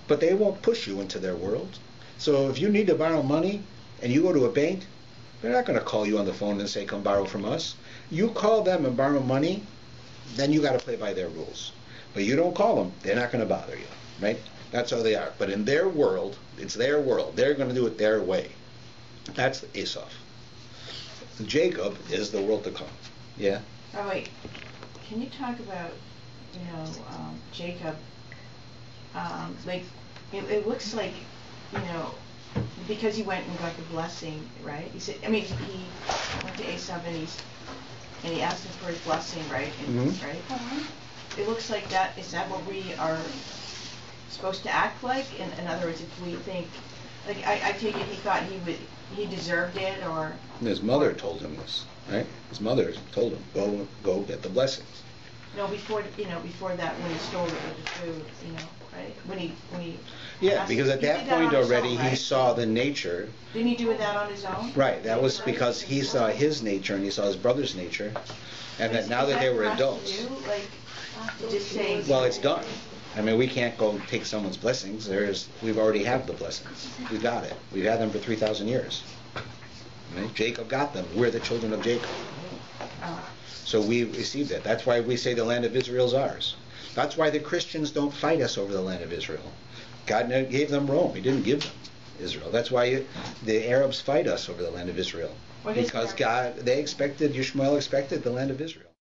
A: But they won't push you into their world. So if you need to borrow money and you go to a bank, they're not going to call you on the phone and say, come borrow from us. You call them and borrow money, then you got to play by their rules. But you don't call them, they're not going to bother you, right? That's how they are. But in their world, it's their world. They're going to do it their way. That's Esau. Jacob is the world to come. Yeah?
B: Oh, wait. Can you talk about, Jacob? It looks like, because he went and got the blessing, right? He went to Esau and he asked him for his blessing, right? And, right? It looks like is that what we are supposed to act like? In other words, if we think, like, I take it he thought he deserved it, or...
A: His mother told him this, right? His mother told him, go get the blessings.
B: No, before that, when he stole it with the food, right? When he
A: yeah, because at that point already he saw the nature.
B: Didn't he do that on his own?
A: Right, that was because he saw his nature and he saw his brother's nature, and that now that they were adults. Well, it's done. I mean, we can't go take someone's blessings. We've already have the blessings. We got it. We've had them for 3,000 years. Right? Jacob got them. We're the children of Jacob. So we received it. That's why we say the land of Israel is ours. That's why the Christians don't fight us over the land of Israel. God gave them Rome. He didn't give them. Israel. That's why the Arabs fight us over the land of Israel.
B: What is
A: Because
B: Arab?
A: Yishmael expected the land of Israel.